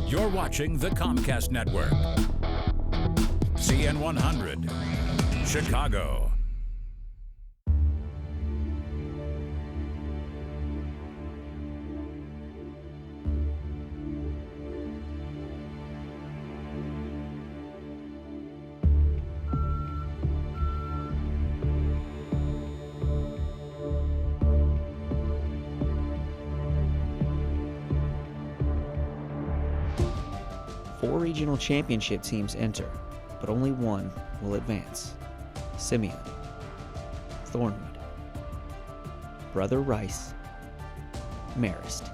You're watching the Comcast Network. CN 100, Chicago. Four regional championship teams enter, but only one will advance. Simeon, Thornwood, Brother Rice, Marist.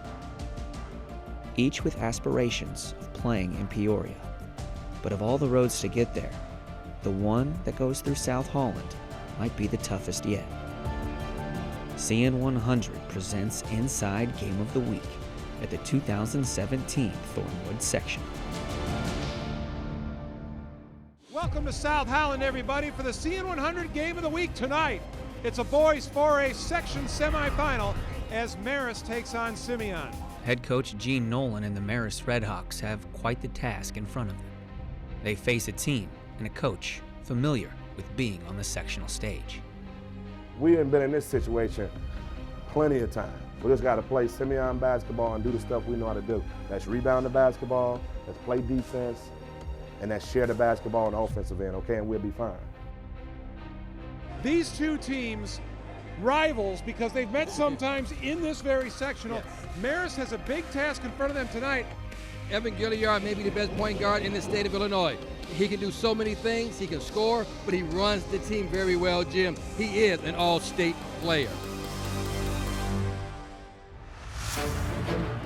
Each with aspirations of playing in Peoria. But of all the roads to get there, the one that goes through South Holland might be the toughest yet. CN 100 presents Inside Game of the Week at the 2017 Thornwood Sectional. Welcome to South Holland, everybody, for the CN 100 Game of the Week tonight. It's a boys 4A section semifinal as Marist takes on Simeon. Head coach Gene Nolan and the Marist Redhawks have quite the task in front of them. They face a team and a coach familiar with being on the sectional stage. We have been in this situation plenty of time. We just got to play Simeon basketball and do the stuff we know how to do. That's rebound the basketball, let's play defense, and that's share the basketball on the offensive end, okay, and we'll be fine. These two teams, rivals, because they've met sometimes in this very sectional. Yes. Marist has a big task in front of them tonight. Evan Gilliard may be the best point guard in the state of Illinois. He can do so many things. He can score, but he runs the team very well, Jim. He is an all-state player.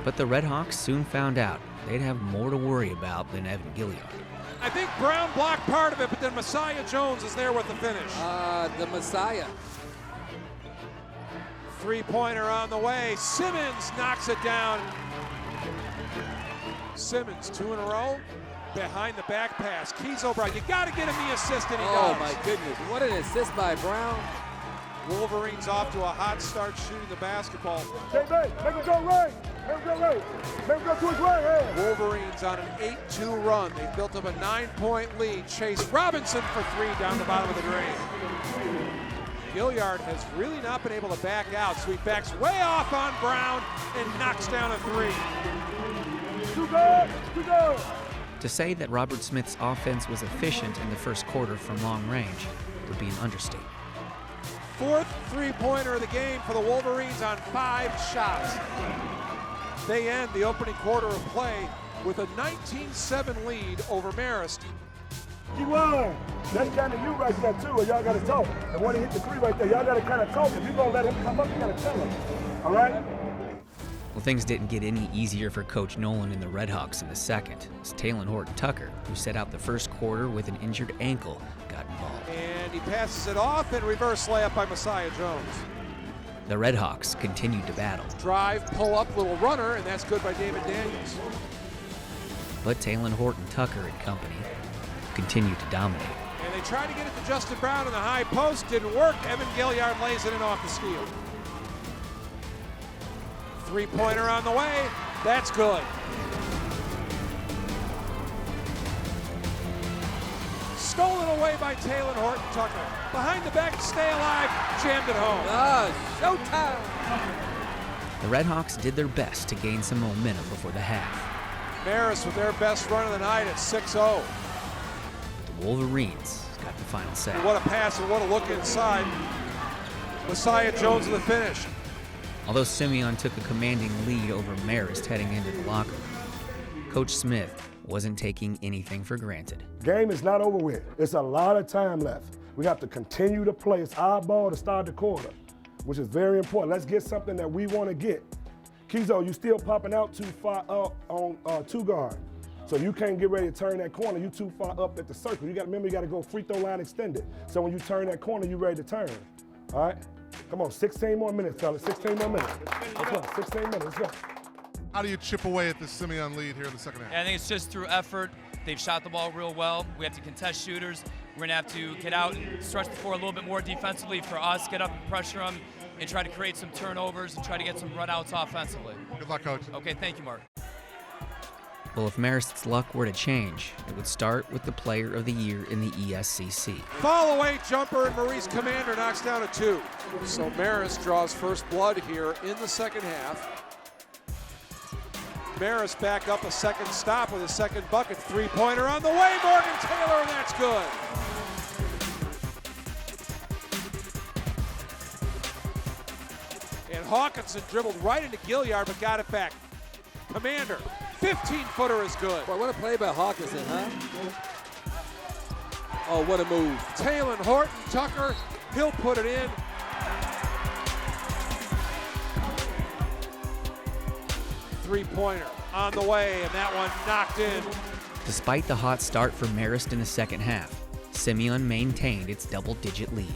But the Redhawks soon found out they'd have more to worry about than Evan Gilliard. I think Brown blocked part of it, but then Messiah Jones is there with the finish. The Messiah. Three-pointer on the way. Simmons knocks it down. Simmons, two in a row. Behind the back pass. Keys O'Brien, you got to get him the assist, and he does. Oh, my goodness. What an assist by Brown. Wolverines off to a hot start shooting the basketball. JB, make him go right. Make him go right. Make him go to his right hand. Wolverines on an 8-2 run. They built up a 9-point lead. Chase Robinson for three down the bottom of the drain. Gilliard has really not been able to back out, so he backs way off on Brown and knocks down a three. Too good, too good. To say that Robert Smith's offense was efficient in the first quarter from long range would be an understatement. Fourth three-pointer of the game for the Wolverines on 5 shots. They end the opening quarter of play with a 19-7 lead over Marist. G1, that's kind of you right there too, and y'all got to talk. And when he hit the three right there, y'all got to kind of talk. If you're going to let him come up, you got to tell him. All right? Well, things didn't get any easier for Coach Nolan and the Redhawks in the second, as Talon Horton Tucker, who set out the first quarter with an injured ankle, got involved. And he passes it off, and reverse layup by Messiah Jones. The Redhawks continued to battle. Drive, pull up, little runner, and that's good by David Daniels. But Talon Horton Tucker and company continued to dominate. And they tried to get it to Justin Brown in the high post, didn't work. Evan Gilliard lays it in off the steal. Three-pointer on the way, that's good. Stolen away by Talon Horton Tucker. Behind the back to stay alive, jammed it home. Showtime. The Redhawks did their best to gain some momentum before the half. Marist with their best run of the night at 6-0. The Wolverines got the final say. And what a pass and what a look inside. Messiah Jones with the finish. Although Simeon took a commanding lead over Marist heading into the locker room, Coach Smith wasn't taking anything for granted. Game is not over with. It's a lot of time left. We have to continue to play. It's our ball to start the quarter, which is very important. Let's get something that we want to get. Kizo, you still popping out too far up on two guard. So you can't get ready to turn that corner. You too far up at the circle. You got to remember, you got to go free throw line extended. So when you turn that corner, you ready to turn. All right? Come on, 16 more minutes, fellas. 16 more minutes. Let's go. 16 minutes. Let's go. How do you chip away at this Simeon lead here in the second half? I think it's just through effort. They've shot the ball real well. We have to contest shooters. We're going to have to get out and stretch the floor a little bit more defensively for us, get up and pressure them, and try to create some turnovers and try to get some runouts offensively. Good luck, Coach. Okay, thank you, Mark. Well, if Marist's luck were to change, it would start with the Player of the Year in the ESCC. Fall away jumper, and Maurice Commander knocks down a 2. So Marist draws first blood here in the second half. Marist back up a second stop with a second bucket. Three-pointer on the way, Morgan Taylor, and that's good. And Hawkinson dribbled right into Gilliard, but got it back. Commander, 15-footer is good. Boy, what a play by Hawkinson, huh? Oh, what a move. Talon Horton Tucker, he'll put it in. Three-pointer on the way, and that one knocked in. Despite the hot start for Marist in the second half, Simeon maintained its double-digit lead.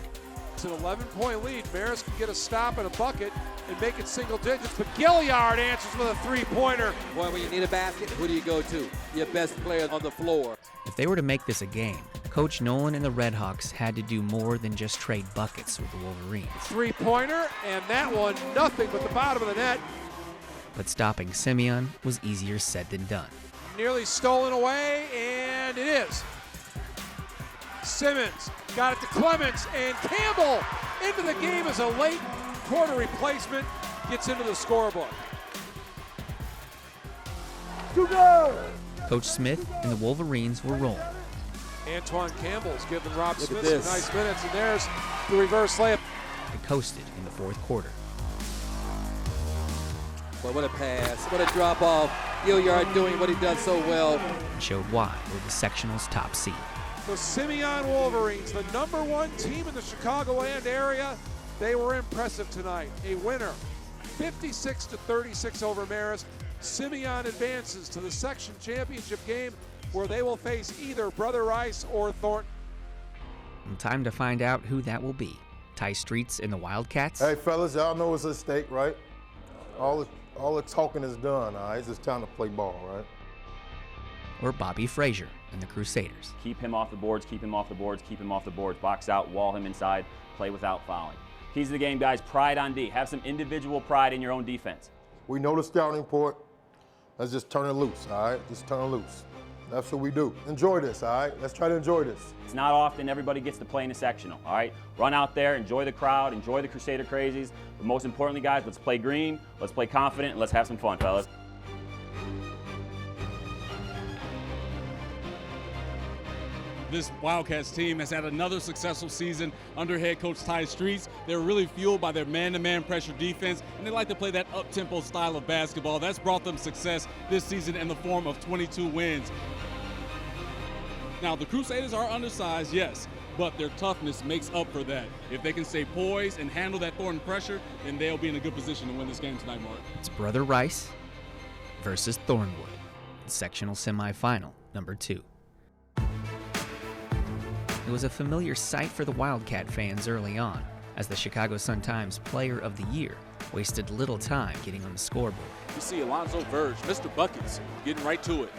It's an 11-point lead. Marist can get a stop and a bucket and make it single digits, but Gilliard answers with a three-pointer. Boy, when you need a basket, who do you go to? Your best player on the floor. If they were to make this a game, Coach Nolan and the Redhawks had to do more than just trade buckets with the Wolverines. Three-pointer, and that one nothing but the bottom of the net. But stopping Simeon was easier said than done. Nearly stolen away, and it is. Simmons got it to Clements, and Campbell into the game as a late quarter replacement gets into the scorebook. Coach Smith and the Wolverines were rolling. Antoine Campbell's giving Rob Look Smith at some this. nice minutes, and there's the reverse layup. They coasted in the fourth quarter. Boy, what a pass, what a drop off. Gilliard doing what he does so well. And showed why they're the sectional's top seed. The Simeon Wolverines, the #1 team in the Chicagoland area, they were impressive tonight. A winner, 56-36 over Marist. Simeon advances to the section championship game where they will face either Brother Rice or Thornton. And time to find out who that will be. Ty Streets and the Wildcats, Hey, fellas, y'all know what's at stake, right? All the talking is done, all right? It's just time to play ball, right? or Bobby Frazier and the Crusaders. Keep him off the boards, keep him off the boards, keep him off the boards. Box out, wall him inside, play without fouling. Keys of the game, guys, pride on D. Have some individual pride in your own defense. We know the scouting report. Let's just turn it loose, all right? Just turn it loose. That's what we do. Enjoy this, all right? Let's try to enjoy this. It's not often everybody gets to play in a sectional, all right? Run out there, enjoy the crowd, enjoy the Crusader crazies. But most importantly, guys, let's play green, let's play confident, and let's have some fun, fellas. This Wildcats team has had another successful season under head coach Ty Streets. They're really fueled by their man-to-man pressure defense, and they like to play that up-tempo style of basketball. That's brought them success this season in the form of 22 wins. Now, the Crusaders are undersized, yes, but their toughness makes up for that. If they can stay poised and handle that Thornton pressure, then they'll be in a good position to win this game tonight, Mark. It's Brother Rice versus Thornwood, sectional semifinal number 2. It was a familiar sight for the Wildcat fans early on, as the Chicago Sun-Times Player of the Year wasted little time getting on the scoreboard. You see Alonzo Verge, Mr. Buckets, getting right to it.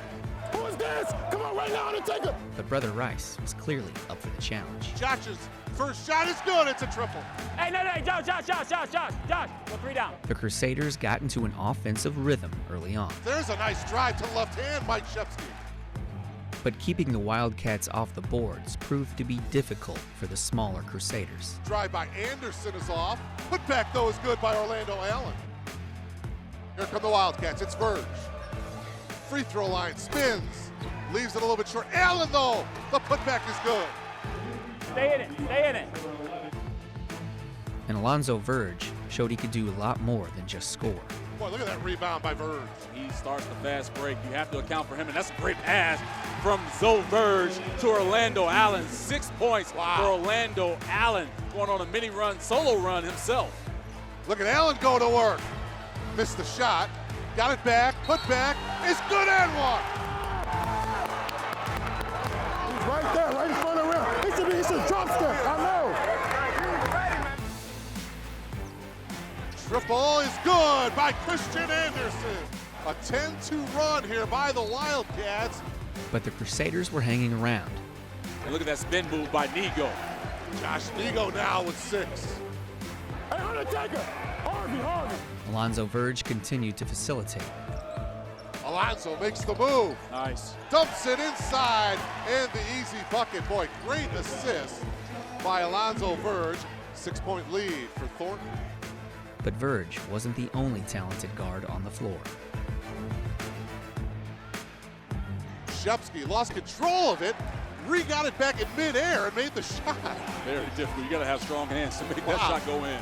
Who is this? Come on right now and take it. But Brother Rice was clearly up for the challenge. Josh's first shot is good. It's a triple. Hey, no, Josh, go 3 down. The Crusaders got into an offensive rhythm early on, There's a nice drive to left hand, Mike Shepsky. but keeping the Wildcats off the boards proved to be difficult for the smaller Crusaders. Drive by Anderson is off. Put back, though, is good by Orlando Allen. Here come the Wildcats. It's Verge. Free throw line, spins. Leaves it a little bit short. Allen, though, the putback is good. Stay in it, stay in it. And Alonzo Verge showed he could do a lot more than just score. Boy, look at that rebound by Verge. He starts the fast break. You have to account for him, and that's a great pass from Zoe Verge to Orlando Allen. 6 points for Orlando Allen, going on a mini run, solo run himself. Look at Allen go to work. Missed the shot. Got it back. Put back. It's good and one. He's right there, right in front of the rim. He should drop step. I know. Triple is good by Christian Anderson. A 10-2 run here by the Wildcats. But the Crusaders were hanging around. And look at that spin move by Nigo. Josh Nigo now with 6. Hey, Undertaker. Harvey. Alonzo Verge continued to facilitate. Alonso makes the move. Nice. Dumps it inside, and the easy bucket. Boy, great assist by Alonzo Verge. 6-point lead for Thornton. But Verge wasn't the only talented guard on the floor. Shepsky lost control of it, got it back in midair and made the shot. Very difficult. You got to have strong hands to make that shot go in.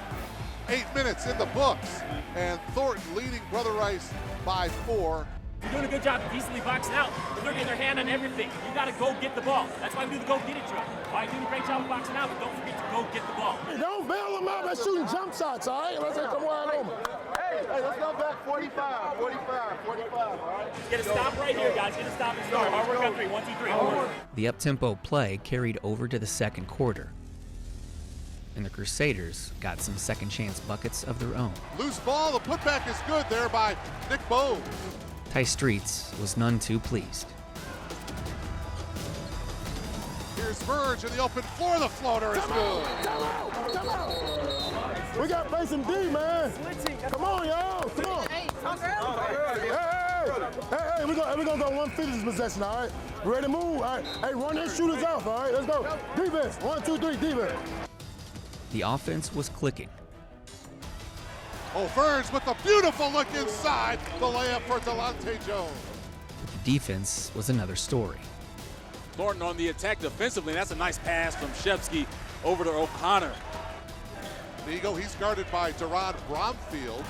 8 minutes in the books, and Thornton leading Brother Rice by 4. You're doing a good job of decently boxing out, but they're getting their hand on everything. You got to go get the ball. That's why we do the go-get-it drill. All right, doing a great job of boxing out, but don't forget to go get the ball. Hey, don't bail them out by shooting jump shots, all right? Let's come wide over. Hey, let's go back 45, all right? Get a stop right here, guys. Get a stop and start. Hard work on 3. 1, 2, 3. The up-tempo play carried over to the second quarter, and the Crusaders got some second-chance buckets of their own. Loose ball, the putback is good there by Nick Bowes. Ty Streets was none too pleased. Here's Verge in the open floor. The floater is good. Come out. We got to play some D, man. Come on, y'all. Come on. Hey, we're going to go 150 this possession, all right? Ready to move? All right. Hey, run their shooters off, all right? Let's go. Defense. 1, 2, 3, defense. The offense was clicking. Oh, Verge with a beautiful look inside. The layup for Delonte Jones. The defense was another story. Thornton on the attack defensively. That's a nice pass from Shepsky over to O'Connor. Nigo, he's guarded by Deron Bromfield,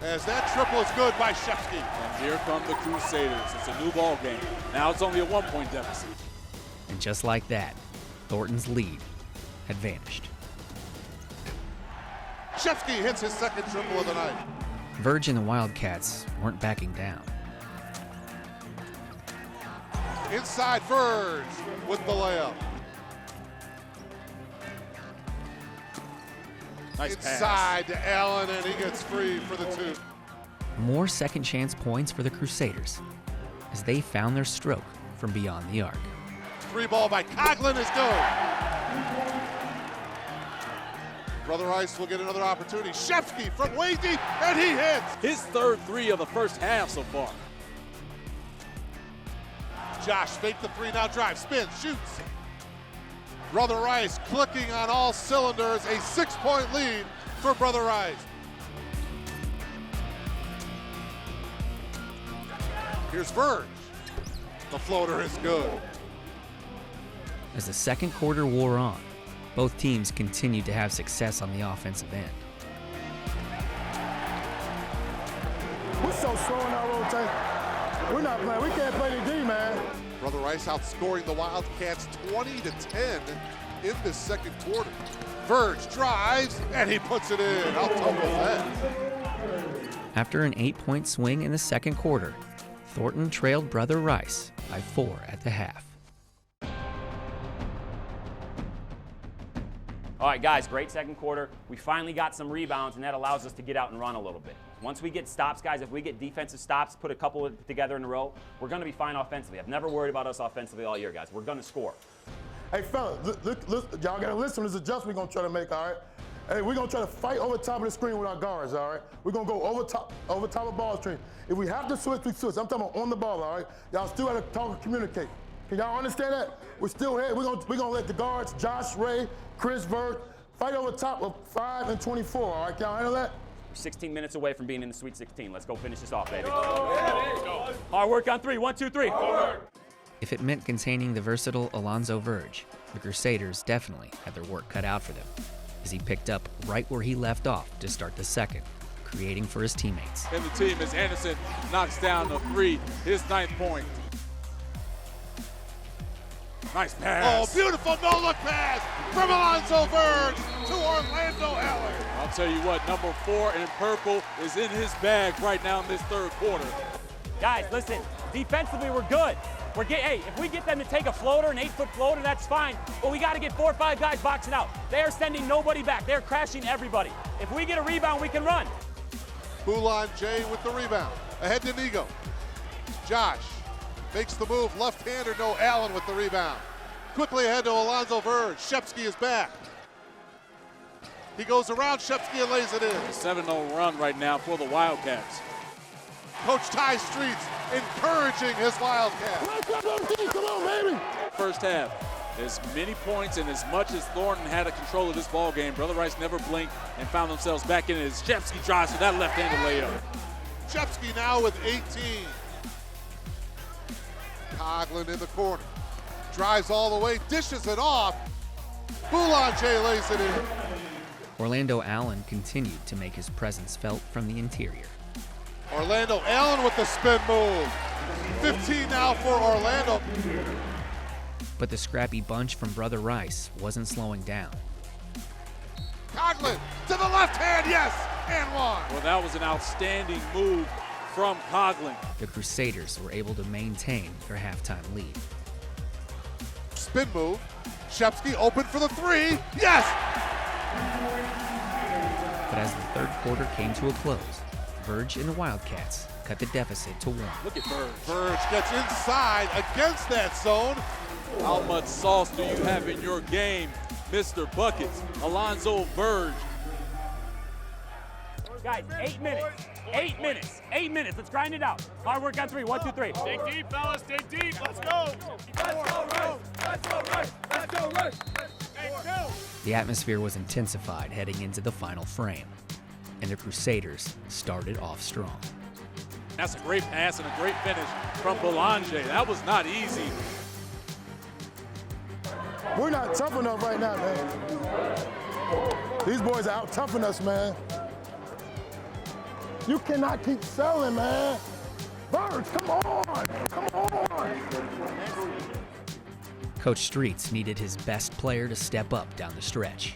as that triple is good by Shepsky. And here come the Crusaders. It's a new ball game. Now it's only a 1-point deficit. And just like that, Thornton's lead had vanished. Shepsky hits his second triple of the night. Verge and the Wildcats weren't backing down. Inside Verge with the layup. Nice Inside pass. to Allen, and he gets free for the 2. More second chance points for the Crusaders as they found their stroke from beyond the arc. 3 ball by Coughlin is good. Brother Rice will get another opportunity. Shepsky from way deep, and he hits. His third 3 of the first half so far. Josh faked the 3, now drives, spins, shoots. Brother Rice clicking on all cylinders. A 6-point lead for Brother Rice. Here's Verge. The floater is good. As the second quarter wore on, both teams continued to have success on the offensive end. We're so slow in our rotation. We're not playing. We can't play the D, man. Brother Rice outscoring the Wildcats 20-10 in this second quarter. Verge drives, and he puts it in. How tough was that? After an 8-point swing in the second quarter, Thornton trailed Brother Rice by 4 at the half. All right, guys, great second quarter. We finally got some rebounds, and that allows us to get out and run a little bit. Once we get stops, guys, if we get defensive stops, put a couple together in a row, we're going to be fine offensively. I've never worried about us offensively all year, guys. We're going to score. Hey, fellas, look, y'all got to listen to this adjustment we're going to try to make, all right? Hey, we're going to try to fight over top of the screen with our guards, all right? We're going to go over top of ball screen. If we have to switch, we switch. I'm talking about on the ball, all right? Y'all still got to talk and communicate. Can y'all understand that? We're still here. We're gonna let the guards, Josh, Ray, Chris, Vert, fight over top of 5 and 24, all right? Can y'all handle that? We're 16 minutes away from being in the Sweet 16. Let's go finish this off, baby. Hard work on 3. 1, 2, 3. If it meant containing the versatile Alonzo Verge, the Crusaders definitely had their work cut out for them, as he picked up right where he left off to start the second, creating for his teammates. And the team as Anderson knocks down the 3, his 9th point. Nice pass. Oh, beautiful no-look pass from Alonzo Verge to Orlando Allen. I'll tell you what, number 4 in purple is in his bag right now in this third quarter. Guys, listen, defensively we're good. Hey, if we get them to take a floater, an 8-foot floater, that's fine. But we got to get 4 or 5 guys boxing out. They are sending nobody back. They're crashing everybody. If we get a rebound, we can run. Boulon Jay with the rebound. Ahead to Nigo. Josh makes the move. Left-hander, no Allen with the rebound. Quickly ahead to Alonzo Verge. Shepsky is back. He goes around Shepsky and lays it in. A 7-0 run right now for the Wildcats. Coach Ty Streets encouraging his Wildcats. Come on, baby. First half, as many points and as much as Thornton had a control of this ball game, Brother Rice never blinked and found themselves back in it as Shepsky drives for that left-handed layup. Shepsky now with 18. Coughlin in the corner. Drives all the way, dishes it off. Boulanger lays it in. Orlando Allen continued to make his presence felt from the interior. Orlando Allen with the spin move. 15 now for Orlando. But the scrappy bunch from Brother Rice wasn't slowing down. Coughlin to the left hand, yes, and one. Well, that was an outstanding move from Coughlin. The Crusaders were able to maintain their halftime lead. Spin move. Shepsky open for the three. Yes! But as the third quarter came to a close, Verge and the Wildcats cut the deficit to 1. Look at Verge. Verge gets inside against that zone. How much sauce do you have in your game, Mr. Buckets? Alonzo Verge. Guys, 8 minutes. 8 minutes. 8 minutes. Let's grind it out. Hard work on 3. 1, 2, 3. Dig deep, fellas. Dig deep. Let's go. Let's go, Rush. Let's go, Rush. Let's go, Rush. The atmosphere was intensified heading into the final frame, and the Crusaders started off strong. That's a great pass and a great finish from Boulanger. That was not easy. We're not tough enough right now, man. These boys are out toughing us, man. You cannot keep selling, man. Birds, come on, come on. Coach Streets needed his best player to step up down the stretch.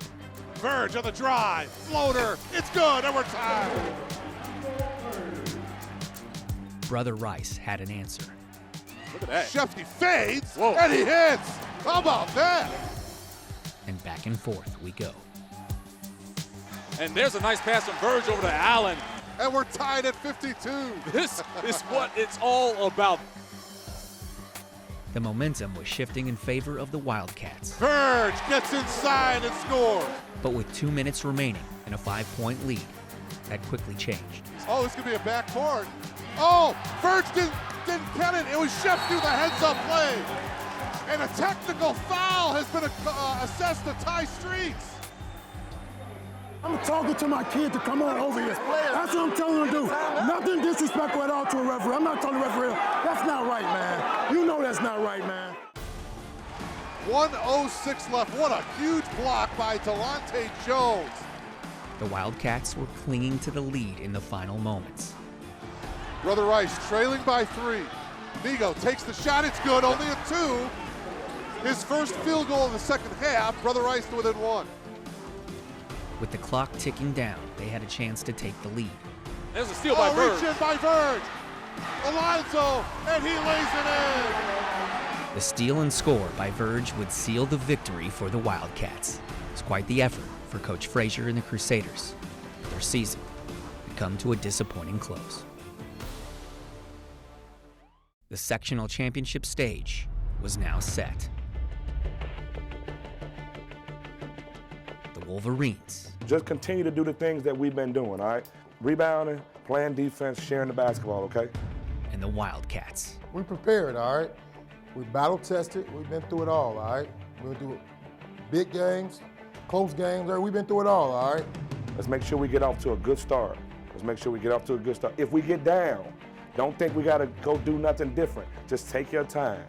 Verge on the drive, floater, it's good, and we're tied. Brother Rice had an answer. Look at that. Shepsky fades, Whoa. and he hits. How about that? And back and forth we go. And there's a nice pass from Verge over to Allen. And we're tied at 52. This is what it's all about. The momentum was shifting in favor of the Wildcats. Verge gets inside and scores. But with 2 minutes remaining and a 5-point lead, that quickly changed. Oh, this could be a backcourt. Oh, Verge didn't get it. It was Shepsky with a heads-up play. And a technical foul has been assessed to Ty Streets. I'm talking to my kid to come on over here. That's what I'm telling him to do. Nothing disrespectful at all to a referee. I'm not telling the referee. That's not right, man. You know that's not right, man. 1:06 left. What a huge block by Delonte Jones. The Wildcats were clinging to the lead in the final moments. Brother Rice trailing by 3. Migo takes the shot. It's good. Only a 2. His first field goal of the second half. Brother Rice within 1. With the clock ticking down, they had a chance to take the lead. There's a steal by Verge. Reach in by Verge. Alonzo, and he lays it in. The steal and score by Verge would seal the victory for the Wildcats. It's quite the effort for Coach Frazier and the Crusaders. But their season had come to a disappointing close. The sectional championship stage was now set. The Wolverines Just continue to do the things that we've been doing, all right? Rebounding, playing defense, sharing the basketball, okay? and the Wildcats. We prepared, all right? We battle tested. We've been through it all, all right? We'll do big games, close games. We've been through it all right? Let's make sure we get off to a good start. Let's make sure we get off to a good start. If we get down, don't think we got to go do nothing different. Just take your time.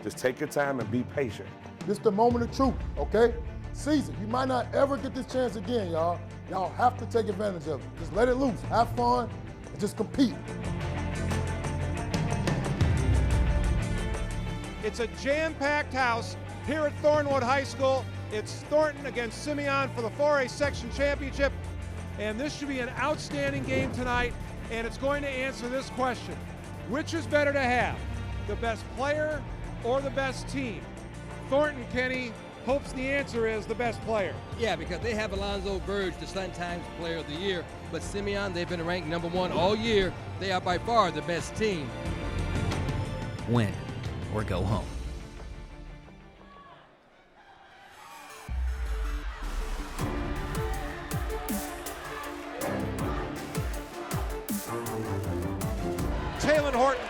Just take your time and be patient. This is the moment of truth, okay? Ceasar, you might not ever get this chance again, y'all. Y'all have to take advantage of it. Just let it loose, have fun, and just compete. It's a jam-packed house here at Thornwood High School. It's Thornton against Simeon for the 4A Section Championship. And this should be an outstanding game tonight. And it's going to answer this question. Which is better to have? The best player or the best team? Thornton, Kenny, hopes the answer is the best player. Yeah, because they have Alonzo Verge, the Sun Times Player of the Year. But Simeon, they've been ranked #1 all year. They are by far the best team. Win or go home.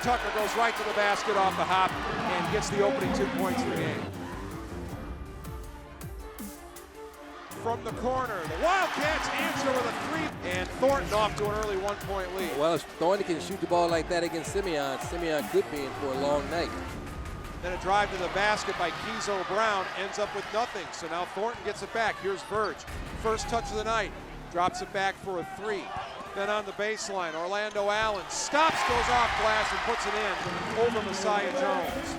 Tucker goes right to the basket off the hop and gets the opening 2 points of the game. From the corner, the Wildcats answer with a three, and Thornton off to an early 1-point lead. Well, if Thornton can shoot the ball like that against Simeon, Simeon could be in for a long night. Then a drive to the basket by Keezo Brown ends up with nothing. So now Thornton gets it back. Here's Verge. First touch of the night. Drops it back for a three. Then on the baseline, Orlando Allen stops, goes off glass, and puts it in over Messiah Jones.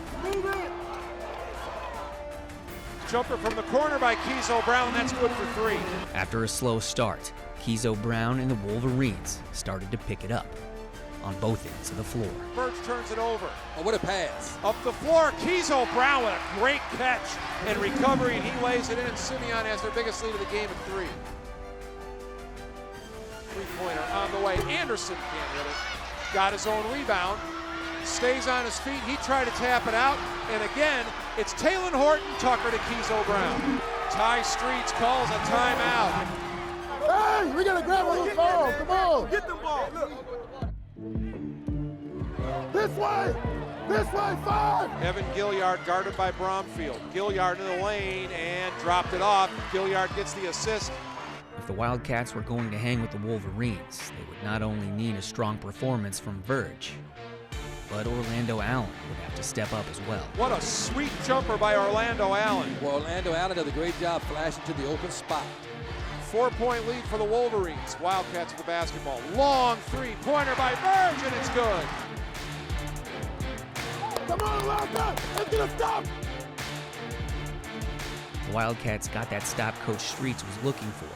Jumper from the corner by Keezo Brown. That's good for three. After a slow start, Keezo Brown and the Wolverines started to pick it up on both ends of the floor. Verge turns it over. Oh, what a pass. Up the floor, Keezo Brown with a great catch and recovery, and he lays it in. Simeon has their biggest lead of the game at three. Three-pointer on the way. Anderson can't hit it. Got his own rebound. Stays on his feet. He tried to tap it out. And again, it's Talon Horton Tucker to Keezo Brown. Ty Streets calls a timeout. Hey, we got to grab on the ball. Come on. Get the ball. Look. This way. This way, 5. Evan Gilliard guarded by Bromfield. Gilliard in the lane and dropped it off. Gilliard gets the assist. If the Wildcats were going to hang with the Wolverines, they would not only need a strong performance from Verge, but Orlando Allen would have to step up as well. What a sweet jumper by Orlando Allen. Well, Orlando Allen does a great job flashing to the open spot. 4-point lead for the Wolverines. Wildcats with the basketball. Long three-pointer by Verge, and it's good. Come on, Wildcats. Let's get a stop. The Wildcats got that stop Coach Streets was looking for,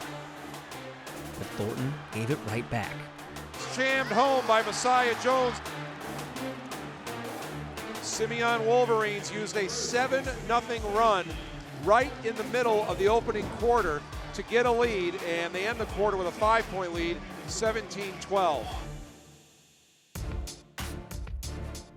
but Thornton gave it right back. Jammed home by Messiah Jones. Simeon Wolverines used a 7-0 run right in the middle of the opening quarter to get a lead, and they end the quarter with a 5-point lead, 17-12.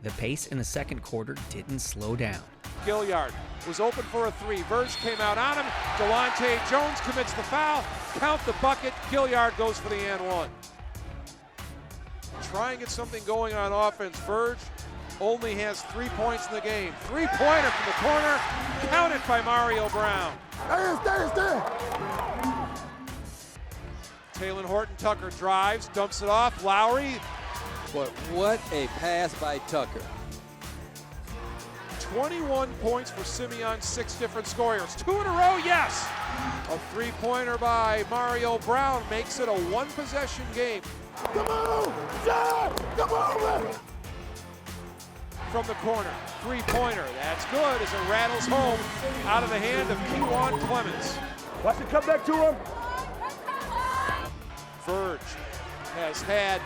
The pace in the second quarter didn't slow down. Gilliard was open for a three. Verge came out on him. Delonte Jones commits the foul. Count the bucket. Gilliard goes for the and one. Try and get something going on offense. Verge only has 3 points in the game. Three-pointer from the corner. Counted by Mario Brown. Stay. Talon Horton Tucker drives, dumps it off. Lowry. But what a pass by Tucker. 21 points for Simeon, 6 different scorers. 2 in a row, yes! A three-pointer by Mario Brown makes it a one-possession game. Come on, John! Come on, man! From the corner, three-pointer. That's good as it rattles home out of the hand of Kewan Clemens. Watch it come back to him. Verge has had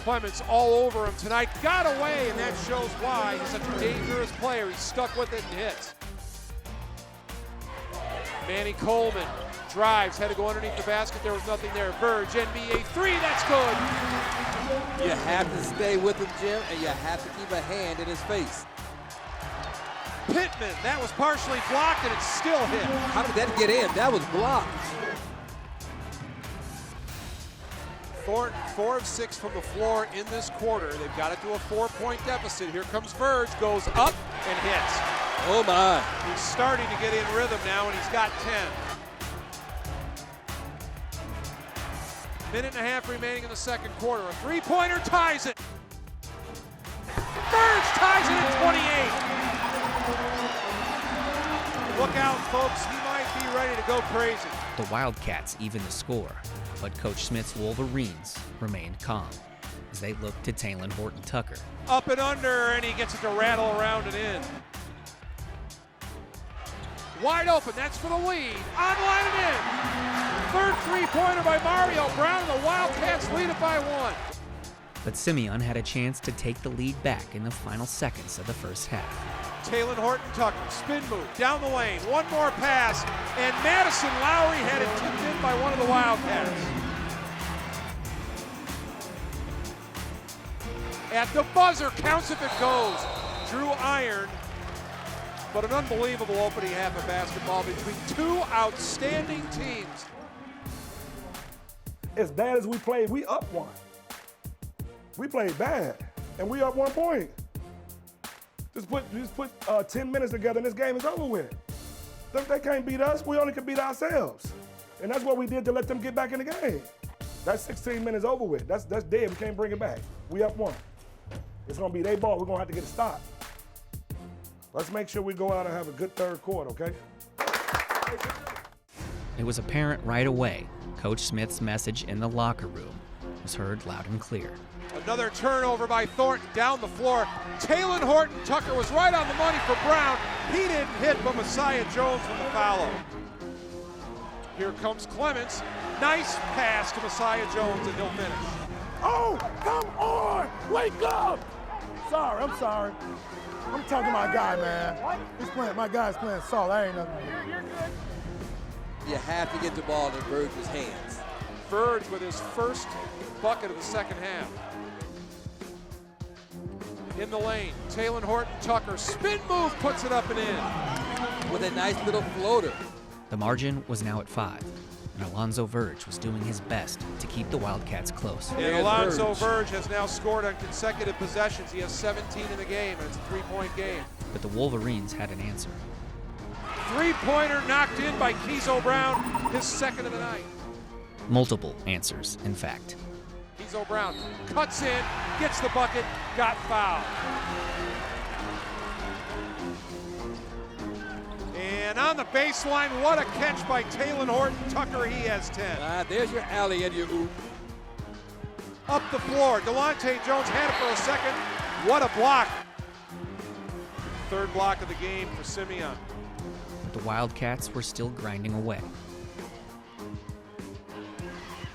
Clemens all over him tonight. Got away, and that shows why he's such a dangerous player. He's stuck with it and hits. Manny Coleman drives, had to go underneath the basket. There was nothing there. Verge, NBA three, that's good. You have to stay with him, Jim, and you have to keep a hand in his face. Pittman, that was partially blocked, and it's still hit. How did that get in? That was blocked. Thornton, 4 of 6 from the floor in this quarter. They've got it to a 4-point deficit. Here comes Verge, goes up and hits. Oh my. He's starting to get in rhythm now, and he's got 10. Minute and a half remaining in the second quarter. A three-pointer ties it. Verge ties it at 28. Look out, folks. He might be ready to go crazy. The Wildcats even the score, but Coach Smith's Wolverines remained calm as they looked to Talon Horton Tucker. Up and under, and he gets it to rattle around and in. Wide open, that's for the lead. Online and in. Third three-pointer by Mario Brown, and the Wildcats lead it by 1. But Simeon had a chance to take the lead back in the final seconds of the first half. Talon Horton Tucker, spin move, down the lane, one more pass, and Madison Lowry had it tipped in by one of the Wildcats. At the buzzer, counts if it goes. Drew Iron, but an unbelievable opening half of basketball between two outstanding teams. As bad as we played, we up one. We played bad. and we up 1 point. Just put 10 minutes together and this game is over with. They can't beat us, we only can beat ourselves. And that's what we did to let them get back in the game. That 16 minutes over with, that's dead, we can't bring it back. We up 1. It's gonna be their ball, we're gonna have to get a stop. Let's make sure we go out and have a good third quarter, okay? It was apparent right away. Coach Smith's message in the locker room was heard loud and clear. Another turnover by Thornton down the floor. Taylor Horton Tucker was right on the money for Brown. He didn't hit, but Messiah Jones with the foul. Here comes Clements. Nice pass to Messiah Jones, and he'll finish. Oh, come on! Wake up! Sorry, I'm sorry. I'm talking to my guy, man. My guy's playing solid. I ain't nothing. You're good. You have to get the ball in Verge's hands. Verge with his first bucket of the second half. In the lane, Taylor Horton Tucker, spin move, puts it up and in. With a nice little floater. The margin was now at 5, and Alonzo Verge was doing his best to keep the Wildcats close. And Alonzo Verge has now scored on consecutive possessions. He has 17 in the game, and it's a 3-point game. But the Wolverines had an answer. Three-pointer knocked in by Keezo Brown, his second of the night. Multiple answers, in fact. Keezo Brown cuts in, gets the bucket, got fouled. And on the baseline, what a catch by Taylor Horton Tucker. He has 10. There's your alley and your oop. Up the floor, Delonte Jones had it for a second. What a block. Third block of the game for Simeon. But the Wildcats were still grinding away.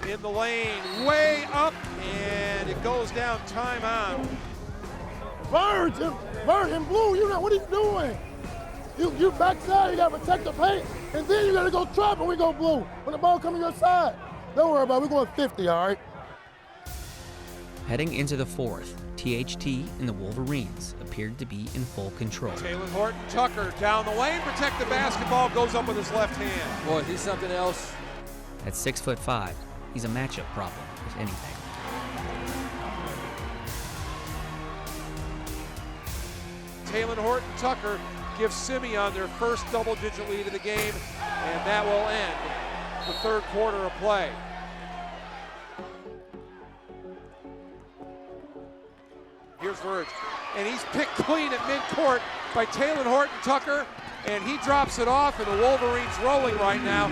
In the lane, way up, and it goes down, timeout. Verge and Blue, what are you doing? You backside, you gotta protect the paint, and then you gotta go trap and we go Blue. When the ball comes your side. Don't worry about it, we're going 50, all right? Heading into the fourth, THT and the Wolverines appeared to be in full control. Taylor Horton Tucker down the lane, protect the basketball, goes up with his left hand. Boy, he's something else. At 6'5", he's a matchup problem, if anything. Taylor Horton Tucker gives Simeon their first double-digit lead of the game, and that will end the third quarter of play. Here's Verge, and he's picked clean at midcourt by Taylor Horton Tucker, and he drops it off, and the Wolverines rolling right now.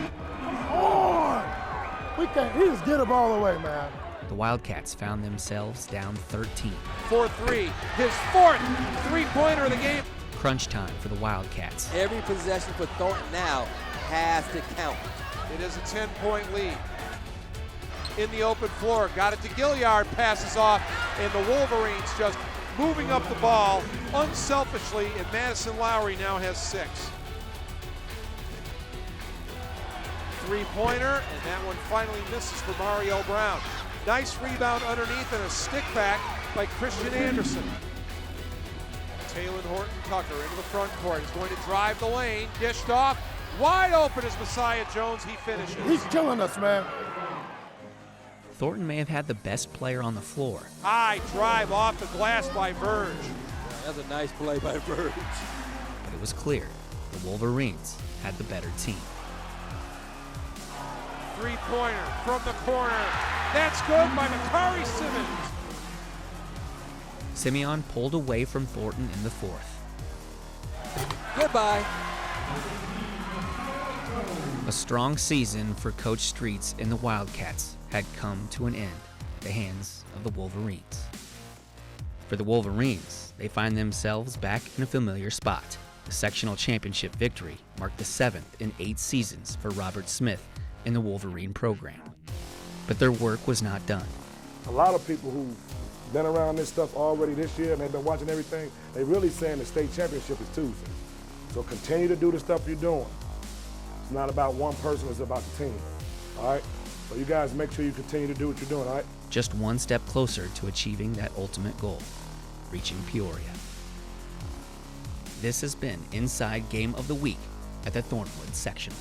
We can't, he just get the ball away, man. The Wildcats found themselves down 13. 4-3, his fourth three-pointer of the game. Crunch time for the Wildcats. Every possession for Thornton now has to count. It is a 10-point lead. In the open floor, got it to Gilliard, passes off, and the Wolverines just moving up the ball unselfishly, and Madison Lowry now has 6. Three-pointer, and that one finally misses for Mario Brown. Nice rebound underneath and a stick back by Christian Anderson. Taylor Horton Tucker into the front court. He's going to drive the lane, dished off. Wide open is Messiah Jones. He finishes. He's killing us, man. Thornton may have had the best player on the floor. High drive off the glass by Verge. That's a nice play by Verge. But it was clear the Wolverines had the better team. Three-pointer from the corner. That's good by Makari Simmons. Simeon pulled away from Thornton in the fourth. Goodbye. A strong season for Coach Streets and the Wildcats had come to an end at the hands of the Wolverines. For the Wolverines, they find themselves back in a familiar spot. The sectional championship victory marked the 7th in 8 seasons for Robert Smith in the Wolverine program. But their work was not done. A lot of people who've been around this stuff already this year and they've been watching everything, they really saying the state championship is Tuesday. So continue to do the stuff you're doing. It's not about one person, it's about the team, all right? So you guys make sure you continue to do what you're doing, all right? Just one step closer to achieving that ultimate goal, reaching Peoria. This has been Inside Game of the Week at the Thornwood Sectional.